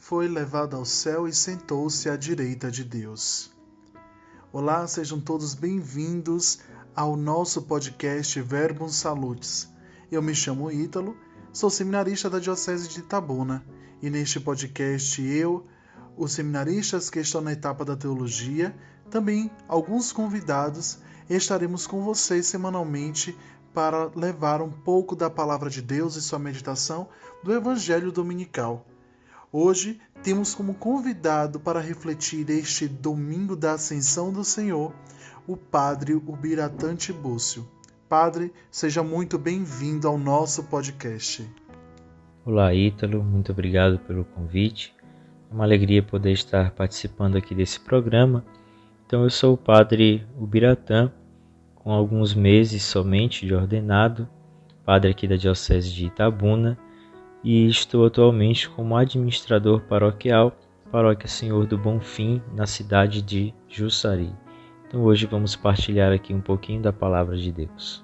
foi levado ao céu e sentou-se à direita de Deus. Olá, sejam todos bem-vindos ao nosso podcast Verbum Salutis. Eu me chamo Ítalo, sou seminarista da Diocese de Itabuna e neste podcast os seminaristas que estão na etapa da teologia, também alguns convidados, estaremos com vocês semanalmente para levar um pouco da Palavra de Deus e sua meditação do Evangelho Dominical. Hoje temos como convidado para refletir este domingo da Ascensão do Senhor, o Padre Ubiratã Tibúcio. Padre, seja muito bem-vindo ao nosso podcast. Olá, Ítalo, muito obrigado pelo convite. É uma alegria poder estar participando aqui desse programa. Então, eu sou o Padre Ubiratã, com alguns meses somente de ordenado, padre aqui da Diocese de Itabuna, e estou atualmente como administrador paroquial, Paróquia Senhor do Bonfim, na cidade de Jussari. Então hoje vamos partilhar aqui um pouquinho da Palavra de Deus.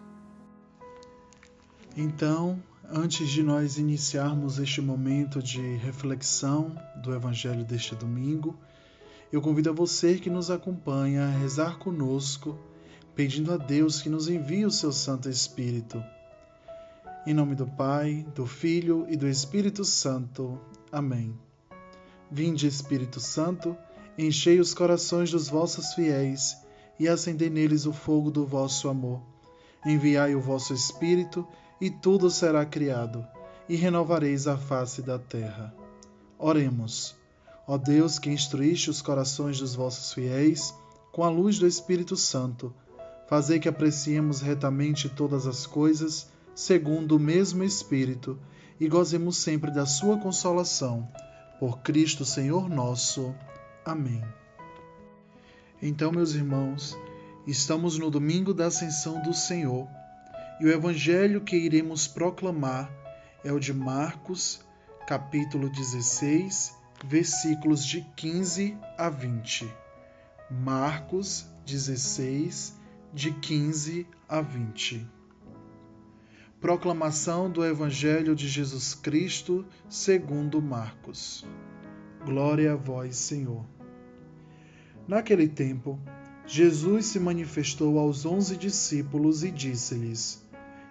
Então, antes de nós iniciarmos este momento de reflexão do Evangelho deste domingo, eu convido a você que nos acompanha a rezar conosco, pedindo a Deus que nos envie o seu Santo Espírito. Em nome do Pai, do Filho e do Espírito Santo. Amém. Vinde, Espírito Santo, enchei os corações dos vossos fiéis e acendei neles o fogo do vosso amor. Enviai o vosso Espírito e tudo será criado, e renovareis a face da terra. Oremos. Ó Deus, que instruíste os corações dos vossos fiéis com a luz do Espírito Santo, fazei que apreciemos retamente todas as coisas, segundo o mesmo Espírito, e gozemos sempre da sua consolação. Por Cristo Senhor nosso. Amém. Então, meus irmãos, estamos no domingo da Ascensão do Senhor, e o Evangelho que iremos proclamar é o de Marcos, capítulo 16, versículos de 15 a 20. Marcos 16, de 15 a 20. Proclamação do Evangelho de Jesus Cristo segundo Marcos. Glória a vós, Senhor. Naquele tempo, Jesus se manifestou aos 11 discípulos e disse-lhes: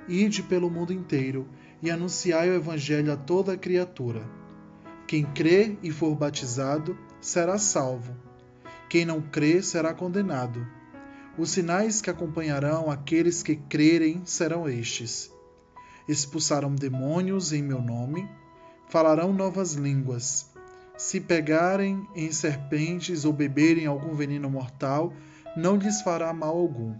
Ide pelo mundo inteiro e anunciai o Evangelho a toda a criatura. Quem crê e for batizado será salvo. Quem não crê será condenado. Os sinais que acompanharão aqueles que crerem serão estes: expulsarão demônios em meu nome, falarão novas línguas. Se pegarem em serpentes ou beberem algum veneno mortal, não lhes fará mal algum.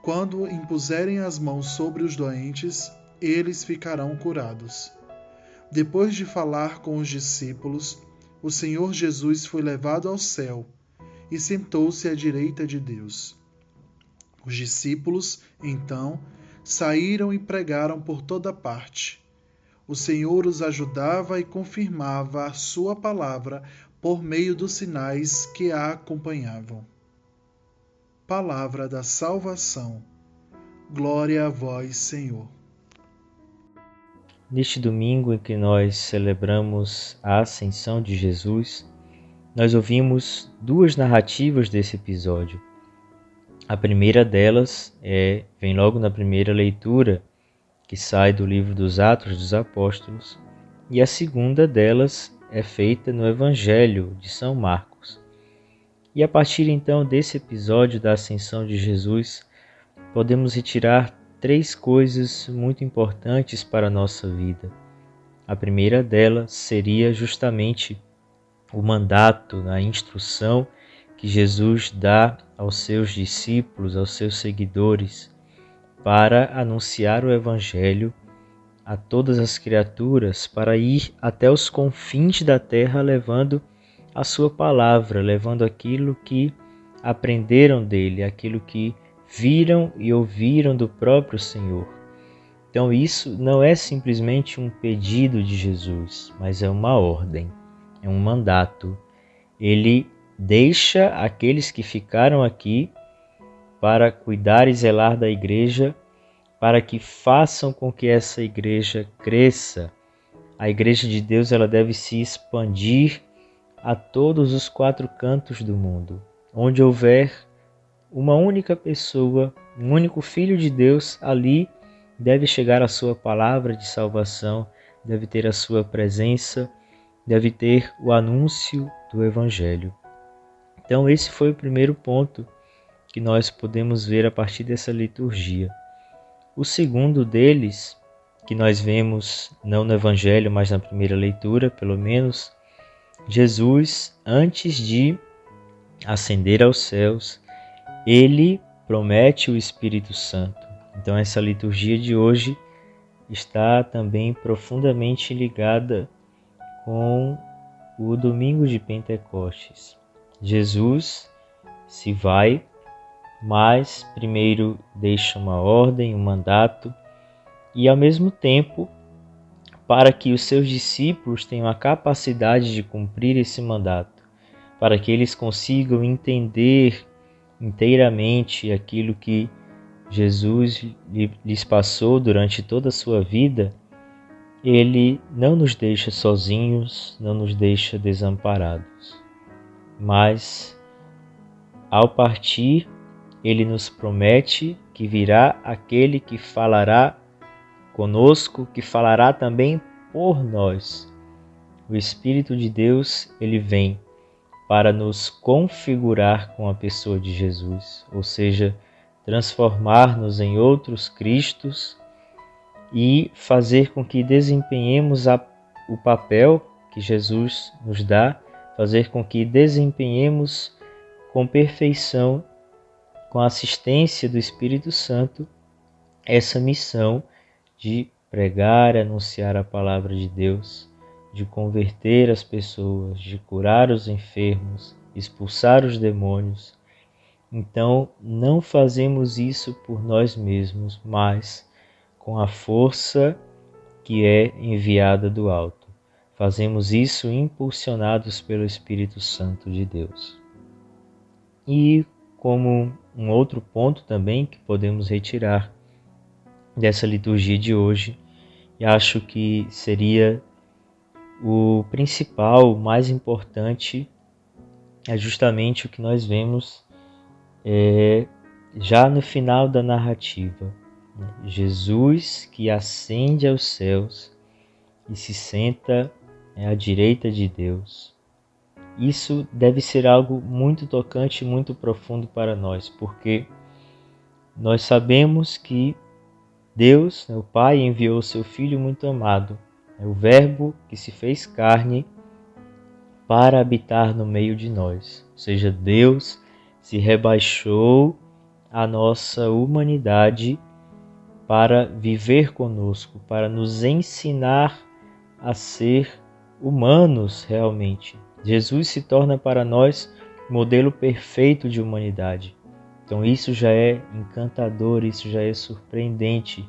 Quando impuserem as mãos sobre os doentes, eles ficarão curados. Depois de falar com os discípulos, o Senhor Jesus foi levado ao céu e sentou-se à direita de Deus. Os discípulos, então, saíram e pregaram por toda parte. O Senhor os ajudava e confirmava a sua palavra por meio dos sinais que a acompanhavam. Palavra da salvação. Glória a vós, Senhor. Neste domingo em que nós celebramos a Ascensão de Jesus, nós ouvimos duas narrativas desse episódio. A primeira delas vem logo na primeira leitura, que sai do livro dos Atos dos Apóstolos, e a segunda delas é feita no Evangelho de São Marcos. E a partir então desse episódio da Ascensão de Jesus, podemos retirar três coisas muito importantes para a nossa vida. A primeira delas seria justamente o mandato, a instrução que Jesus dá aos seus discípulos, aos seus seguidores, para anunciar o Evangelho a todas as criaturas, para ir até os confins da terra levando a sua palavra, levando aquilo que aprenderam dele, aquilo que viram e ouviram do próprio Senhor. Então isso não é simplesmente um pedido de Jesus, mas é uma ordem, é um mandato. Ele deixa aqueles que ficaram aqui para cuidar e zelar da igreja, para que façam com que essa igreja cresça, A Igreja de Deus ela deve se expandir a todos os 4 cantos do mundo. Onde houver uma única pessoa, um único Filho de Deus, ali deve chegar a sua palavra de salvação, deve ter a sua presença, deve ter o anúncio do Evangelho. Então esse foi o primeiro ponto que nós podemos ver a partir dessa liturgia. O segundo deles, que nós vemos não no Evangelho, mas na primeira leitura, pelo menos, Jesus, antes de ascender aos céus, ele promete o Espírito Santo. Então essa liturgia de hoje está também profundamente ligada com o domingo de Pentecostes. Jesus se vai, mas primeiro deixa uma ordem, um mandato, e ao mesmo tempo, para que os seus discípulos tenham a capacidade de cumprir esse mandato, para que eles consigam entender inteiramente aquilo que Jesus lhes passou durante toda a sua vida, ele não nos deixa sozinhos, não nos deixa desamparados. Mas, ao partir, ele nos promete que virá aquele que falará conosco, que falará também por nós. O Espírito de Deus, ele vem para nos configurar com a pessoa de Jesus, ou seja, transformar-nos em outros Cristos e fazer com que desempenhemos o papel que Jesus nos dá, fazer com que desempenhemos com perfeição, com a assistência do Espírito Santo, essa missão de pregar, anunciar a palavra de Deus, de converter as pessoas, de curar os enfermos, expulsar os demônios. Então, não fazemos isso por nós mesmos, mas com a força que é enviada do alto. Fazemos isso impulsionados pelo Espírito Santo de Deus. E como um outro ponto também que podemos retirar dessa liturgia de hoje, e acho que seria o principal, o mais importante, é justamente o que nós vemos já no final da narrativa. Jesus que ascende aos céus e se senta à direita de Deus. Isso deve ser algo muito tocante e muito profundo para nós, porque nós sabemos que Deus, o Pai, enviou o seu Filho muito amado, o Verbo que se fez carne para habitar no meio de nós. Ou seja, Deus se rebaixou à nossa humanidade para viver conosco, para nos ensinar a ser humanos realmente. Jesus se torna para nós modelo perfeito de humanidade. Então isso já é encantador, isso já é surpreendente,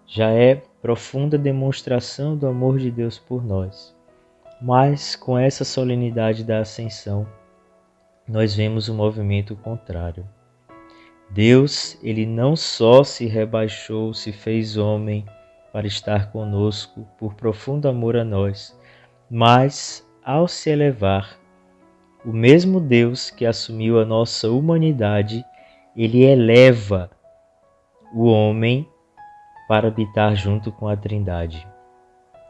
já é profunda demonstração do amor de Deus por nós. Mas com essa solenidade da Ascensão, nós vemos um movimento contrário. Deus, ele não só se rebaixou, se fez homem para estar conosco por profundo amor a nós, mas ao se elevar, o mesmo Deus que assumiu a nossa humanidade, ele eleva o homem para habitar junto com a Trindade.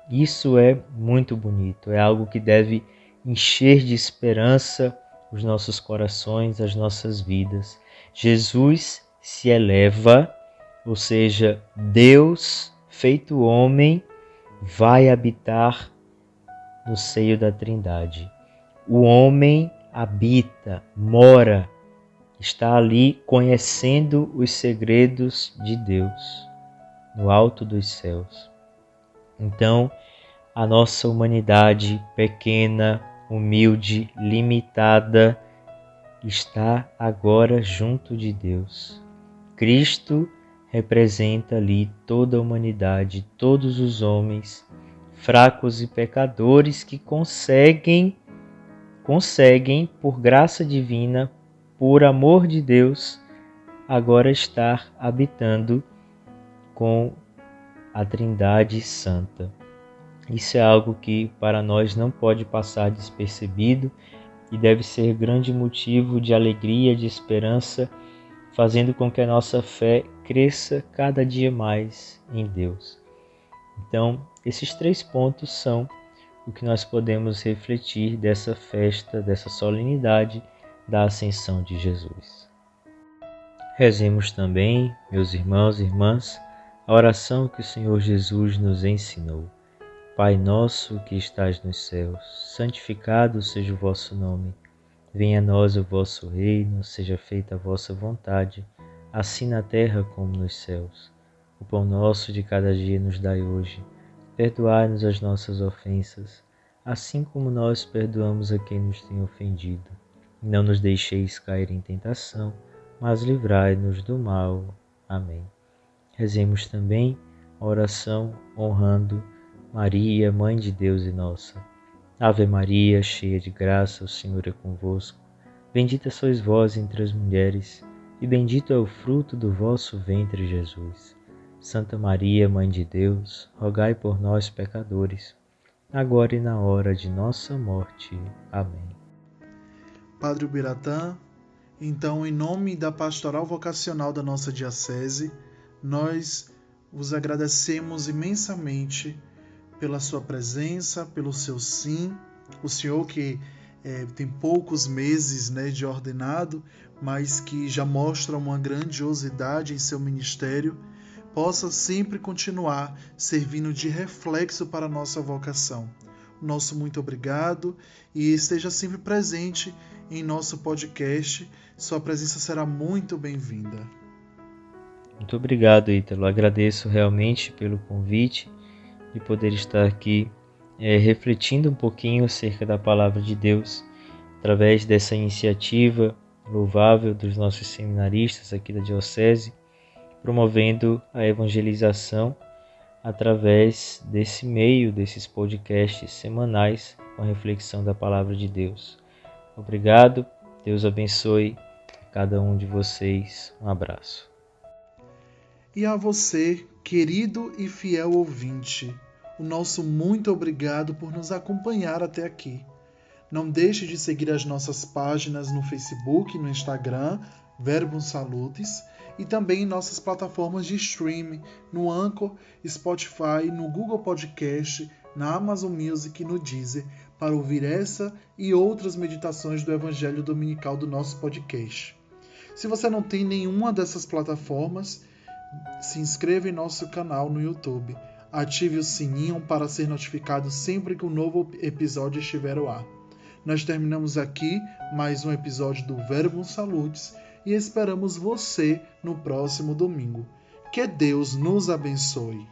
Isso é muito bonito, é algo que deve encher de esperança os nossos corações, as nossas vidas. Jesus se eleva, ou seja, Deus feito homem vai habitar no seio da Trindade. O homem habita, mora, está ali conhecendo os segredos de Deus, no alto dos céus. Então, a nossa humanidade pequena, humilde, limitada, está agora junto de Deus. Cristo representa ali toda a humanidade, todos os homens, fracos e pecadores que conseguem, por graça divina, por amor de Deus, agora estar habitando com a Trindade Santa. Isso é algo que para nós não pode passar despercebido e deve ser grande motivo de alegria, de esperança, fazendo com que a nossa fé cresça cada dia mais em Deus. Então, esses 3 pontos são o que nós podemos refletir dessa festa, dessa solenidade da Ascensão de Jesus. Rezemos também, meus irmãos e irmãs, a oração que o Senhor Jesus nos ensinou. Pai nosso que estais nos céus, santificado seja o vosso nome. Venha a nós o vosso reino, seja feita a vossa vontade, assim na terra como nos céus. O pão nosso de cada dia nos dai hoje. Perdoai-nos as nossas ofensas, assim como nós perdoamos a quem nos tem ofendido. Não nos deixeis cair em tentação, mas livrai-nos do mal. Amém. Rezemos também a oração honrando Maria, Mãe de Deus e nossa. Ave Maria, cheia de graça, o Senhor é convosco. Bendita sois vós entre as mulheres, e bendito é o fruto do vosso ventre, Jesus. Santa Maria, Mãe de Deus, rogai por nós, pecadores, agora e na hora de nossa morte. Amém. Padre Ubiratã, então, em nome da Pastoral Vocacional da nossa Diocese, nós vos agradecemos imensamente pela sua presença, pelo seu sim. O senhor que tem poucos meses de ordenado, mas que já mostra uma grandiosidade em seu ministério, possa sempre continuar servindo de reflexo para a nossa vocação. Nosso muito obrigado e esteja sempre presente em nosso podcast. Sua presença será muito bem-vinda. Muito obrigado, Ítalo. Agradeço realmente pelo convite de poder estar aqui refletindo um pouquinho acerca da Palavra de Deus através dessa iniciativa louvável dos nossos seminaristas aqui da Diocese, promovendo a evangelização através desse meio, desses podcasts semanais com a reflexão da Palavra de Deus. Obrigado, Deus abençoe cada um de vocês. Um abraço. E a você, querido e fiel ouvinte, o nosso muito obrigado por nos acompanhar até aqui. Não deixe de seguir as nossas páginas no Facebook, no Instagram, Verbum Salutis, e também em nossas plataformas de streaming, no Anchor, Spotify, no Google Podcast, na Amazon Music e no Deezer, para ouvir essa e outras meditações do Evangelho Dominical do nosso podcast. Se você não tem nenhuma dessas plataformas, se inscreva em nosso canal no YouTube. Ative o sininho para ser notificado sempre que um novo episódio estiver ao ar. Nós terminamos aqui mais um episódio do Verbum Salutis e esperamos você no próximo domingo. Que Deus nos abençoe.